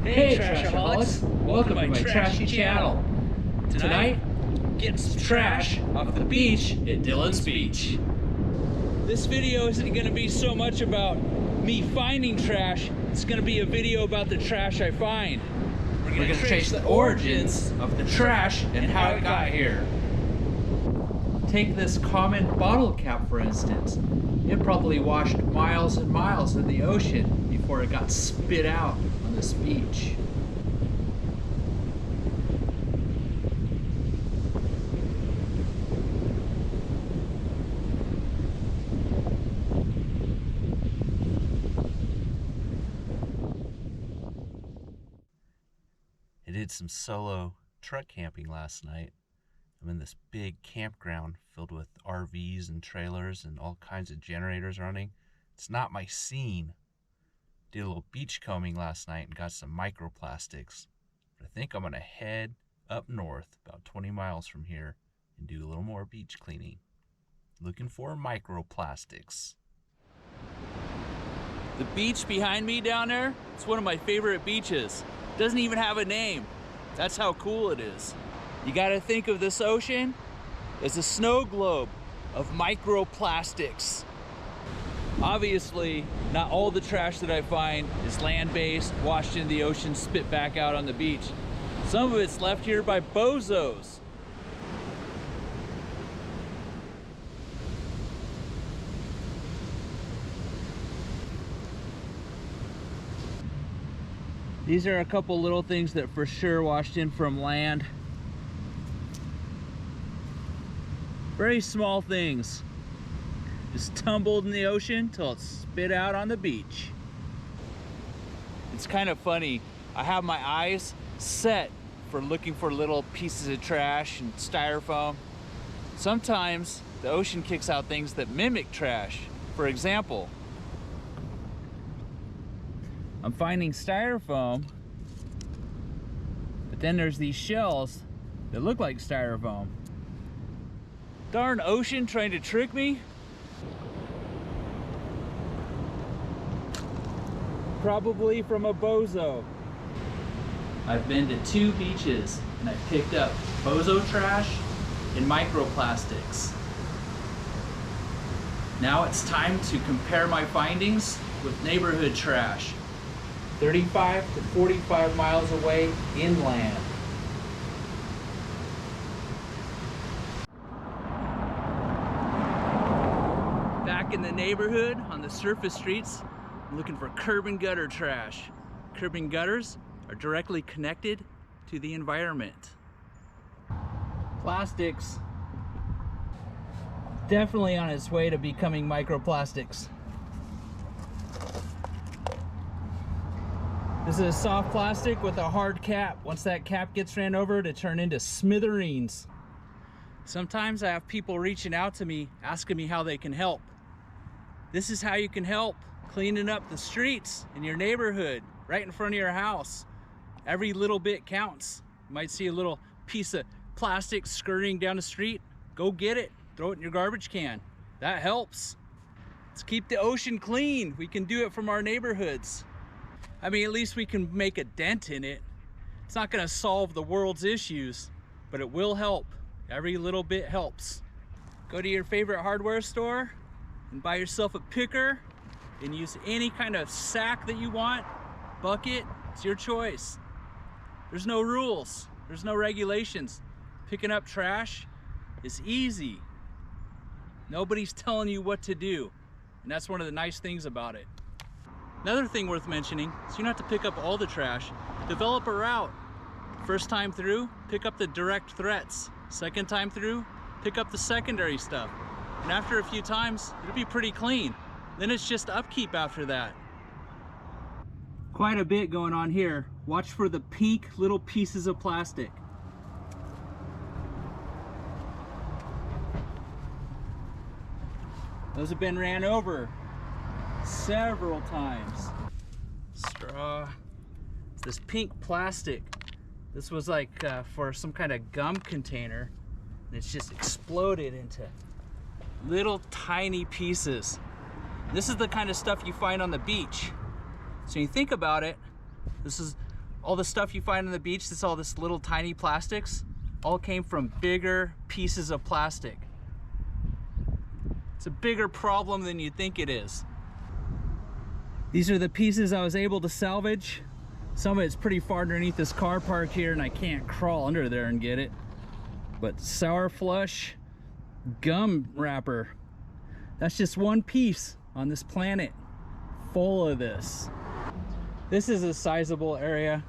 Hey Trashaholics, welcome to my trashy channel. Tonight, getting some trash off the beach at Dillon's Beach. This video isn't going to be so much about me finding trash, it's going to be a video about the trash I find. We're going to trace the origins of the trash and how it got here. Take this common bottle cap for instance. It probably washed miles and miles in the ocean before it got spit out on this beach. I did some solo truck camping last night. I'm in this big campground filled with RVs and trailers and all kinds of generators running. It's not my scene. Did a little beach combing last night and got some microplastics. But I think I'm gonna head up north about 20 miles from here and do a little more beach cleaning. Looking for microplastics. The beach behind me down there, it's one of my favorite beaches. It doesn't even have a name. That's how cool it is. You gotta think of this ocean as a snow globe of microplastics. Obviously, not all the trash that I find is land-based, washed into the ocean, spit back out on the beach. Some of it's left here by bozos. These are a couple little things that for sure washed in from land. Very small things. Just tumbled in the ocean till it's spit out on the beach. It's kind of funny. I have my eyes set for looking for little pieces of trash and styrofoam. Sometimes the ocean kicks out things that mimic trash. For example, I'm finding styrofoam, but then there's these shells that look like styrofoam. Darn ocean trying to trick me. Probably from a bozo. I've been to 2 beaches and I picked up bozo trash and microplastics. Now it's time to compare my findings with neighborhood trash. 35 to 45 miles away inland. Back in the neighborhood on the surface streets, I'm looking for curb and gutter trash. Curb and gutters are directly connected to the environment. Plastics, definitely on its way to becoming microplastics. This is a soft plastic with a hard cap. Once that cap gets ran over, to turn into smithereens. Sometimes I have people reaching out to me, asking me how they can help. This is how you can help, cleaning up the streets in your neighborhood, right in front of your house. Every little bit counts. You might see a little piece of plastic scurrying down the street. Go get it, throw it in your garbage can. That helps. Let's keep the ocean clean. We can do it from our neighborhoods. I mean, at least we can make a dent in it. It's not gonna solve the world's issues, but it will help. Every little bit helps. Go to your favorite hardware store and buy yourself a picker and use any kind of sack that you want, bucket, it's your choice. There's no rules, there's no regulations. Picking up trash is easy. Nobody's telling you what to do, and that's one of the nice things about it. Another thing worth mentioning is you don't have to pick up all the trash. Develop a route. First time through, pick up the direct threats. Second time through, pick up the secondary stuff. And after a few times, it'll be pretty clean. Then it's just upkeep after that. Quite a bit going on here. Watch for the pink little pieces of plastic. Those have been ran over several times. Straw. It's this pink plastic. This was like for some kind of gum container. And it's just exploded into little tiny pieces. This is the kind of stuff you find on the beach. So you think about it, this is All the stuff you find on the beach, that's all this little tiny plastics, all came from bigger pieces of plastic. It's a bigger problem than you think it is. These are the pieces I was able to salvage. Some of it's pretty far underneath this car park here and I can't crawl under there and get it. But sour flush gum wrapper. That's just one piece on this planet full of this. This is a sizable area.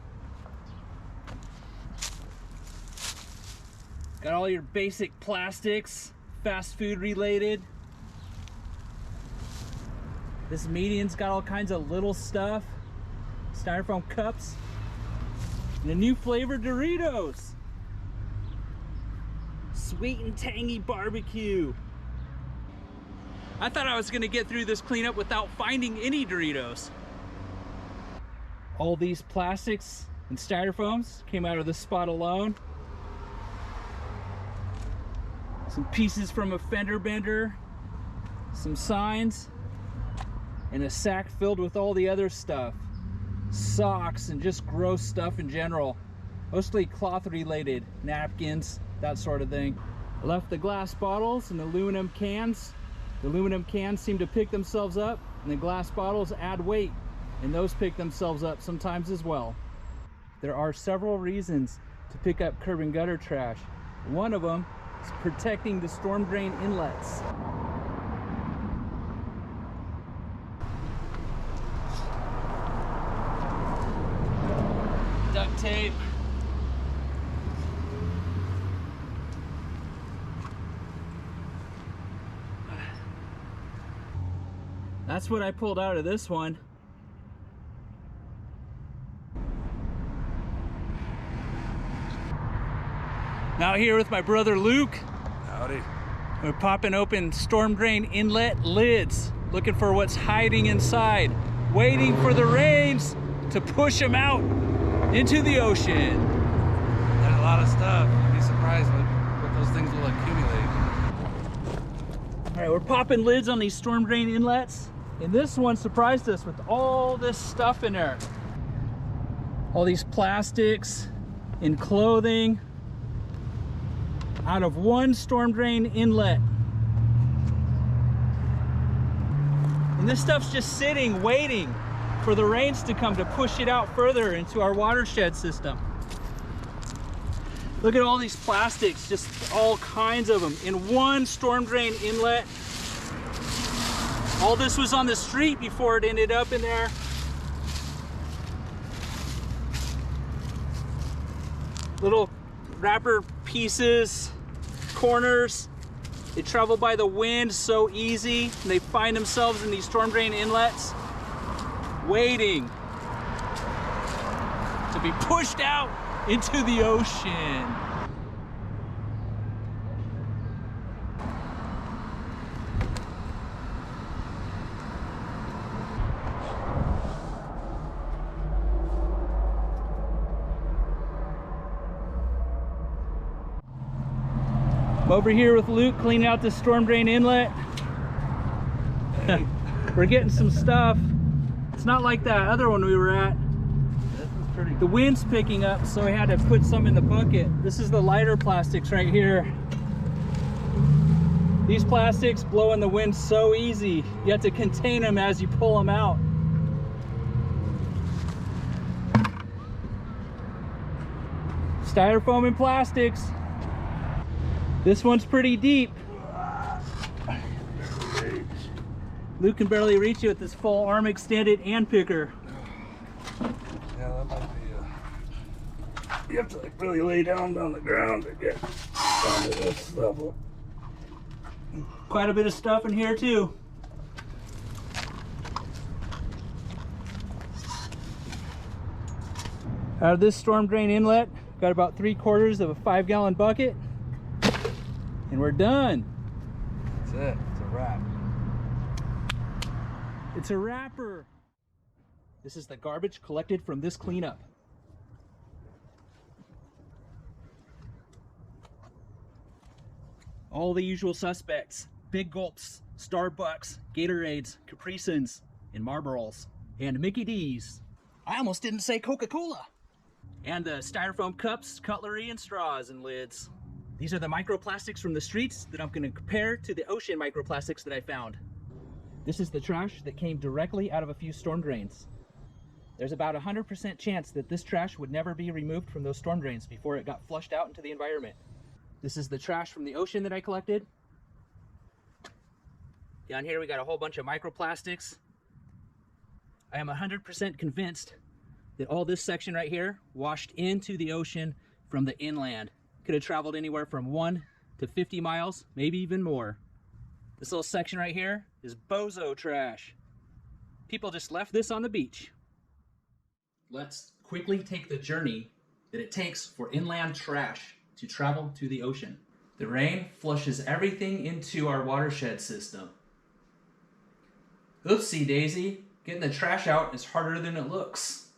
Got all your basic plastics, fast food related. This median's got all kinds of little stuff. Styrofoam cups. And a new flavor Doritos. Sweet and tangy barbecue. I thought I was gonna get through this cleanup without finding any Doritos. All these plastics and styrofoams came out of this spot alone. Some pieces from a fender bender, some signs, and a sack filled with all the other stuff. Socks and just gross stuff in general. Mostly cloth related, napkins, that sort of thing. I left the glass bottles and aluminum cans. The aluminum cans seem to pick themselves up, and the glass bottles add weight, and those pick themselves up sometimes as well. There are several reasons to pick up curb and gutter trash. One of them is protecting the storm drain inlets. Duct tape. That's what I pulled out of this one. Now here with my brother Luke. Howdy. We're popping open storm drain inlet lids, looking for what's hiding inside, waiting for the rains to push them out into the ocean. There's a lot of stuff. You'd be surprised what those things will accumulate. All right, we're popping lids on these storm drain inlets, and this one surprised us with all this stuff in there. All these plastics and clothing out of one storm drain inlet. And this stuff's just sitting, waiting for the rains to come to push it out further into our watershed system. Look at all these plastics, just all kinds of them in one storm drain inlet. All this was on the street before it ended up in there. Little wrapper pieces, corners. They travel by the wind so easy, and they find themselves in these storm drain inlets, waiting to be pushed out into the ocean. I'm over here with Luke cleaning out the storm drain inlet. We're getting some stuff. It's not like that other one we were at. The wind's picking up, so we had to put some in the bucket. This is the lighter plastics right here. These plastics blow in the wind so easy. You have to contain them as you pull them out. Styrofoam and plastics. This one's pretty deep. Luke can barely reach it with his full arm extended and picker. Yeah, that might be you have to like really lay down on the ground to get onto this level. Quite a bit of stuff in here too. Out of this storm drain inlet, got about 3/4 of a 5-gallon bucket, and we're done. That's it. It's a wrap. It's a wrapper. This is the garbage collected from this cleanup. All the usual suspects: Big Gulps, Starbucks, Gatorades, Capri Suns, and Marlboros, and Mickey D's. I almost didn't say Coca-Cola. And the styrofoam cups, cutlery, and straws and lids. These are the microplastics from the streets that I'm gonna compare to the ocean microplastics that I found. This is the trash that came directly out of a few storm drains. There's about 100% chance that this trash would never be removed from those storm drains before it got flushed out into the environment. This is the trash from the ocean that I collected. Down here we got a whole bunch of microplastics. I am 100% convinced that all this section right here washed into the ocean from the inland. Could have traveled anywhere from 1 to 50 miles, maybe even more. This little section right here is bozo trash. People just left this on the beach. Let's quickly take the journey that it takes for inland trash to travel to the ocean. The rain flushes everything into our watershed system. Oopsie daisy, getting the trash out is harder than it looks.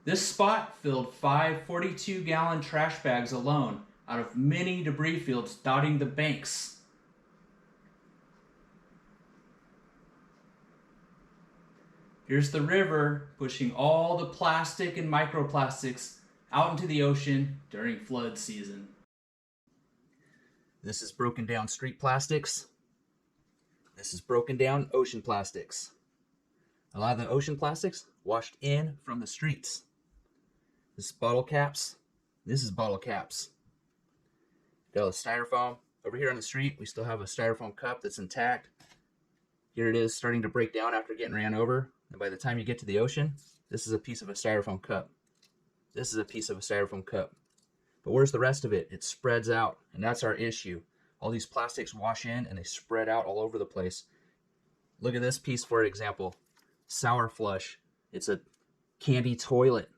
This spot filled 5 42-gallon trash bags alone out of many debris fields dotting the banks. Here's the river pushing all the plastic and microplastics out into the ocean during flood season. This is broken down street plastics. This is broken down ocean plastics. A lot of the ocean plastics washed in from the streets. This is bottle caps. This is bottle caps. Got a styrofoam. Over here on the street, we still have a styrofoam cup that's intact. Here it is starting to break down after getting ran over. And by the time you get to the ocean, this is a piece of a styrofoam cup. This is a piece of a styrofoam cup. But where's the rest of it? It spreads out, and that's our issue. All these plastics wash in and they spread out all over the place. Look at this piece, for example. Sour Flush. It's a candy toilet.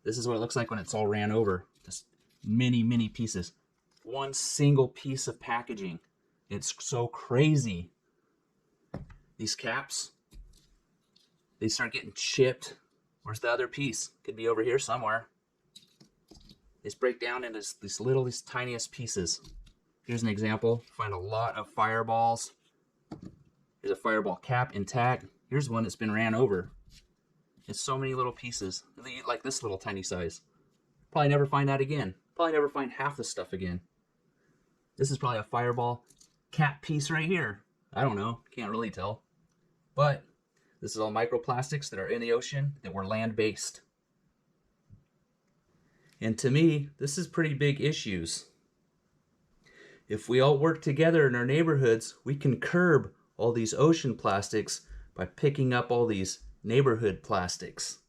This is what it looks like when it's all ran over. Just many, many pieces. One single piece of packaging. It's so crazy. These caps, they start getting chipped. Where's the other piece? Could be over here somewhere. They just break down into these tiniest pieces. Here's an example. Find a lot of fireballs. Here's a fireball cap intact. Here's one that's been ran over. It's so many little pieces. They eat like this little tiny size. Probably never find that again. Probably never find half the stuff again. This is probably a fireball cap piece right here. I don't know. Can't really tell. But this is all microplastics that are in the ocean that were land-based. And to me, this is pretty big issues. If we all work together in our neighborhoods, we can curb all these ocean plastics by picking up all these neighborhood plastics.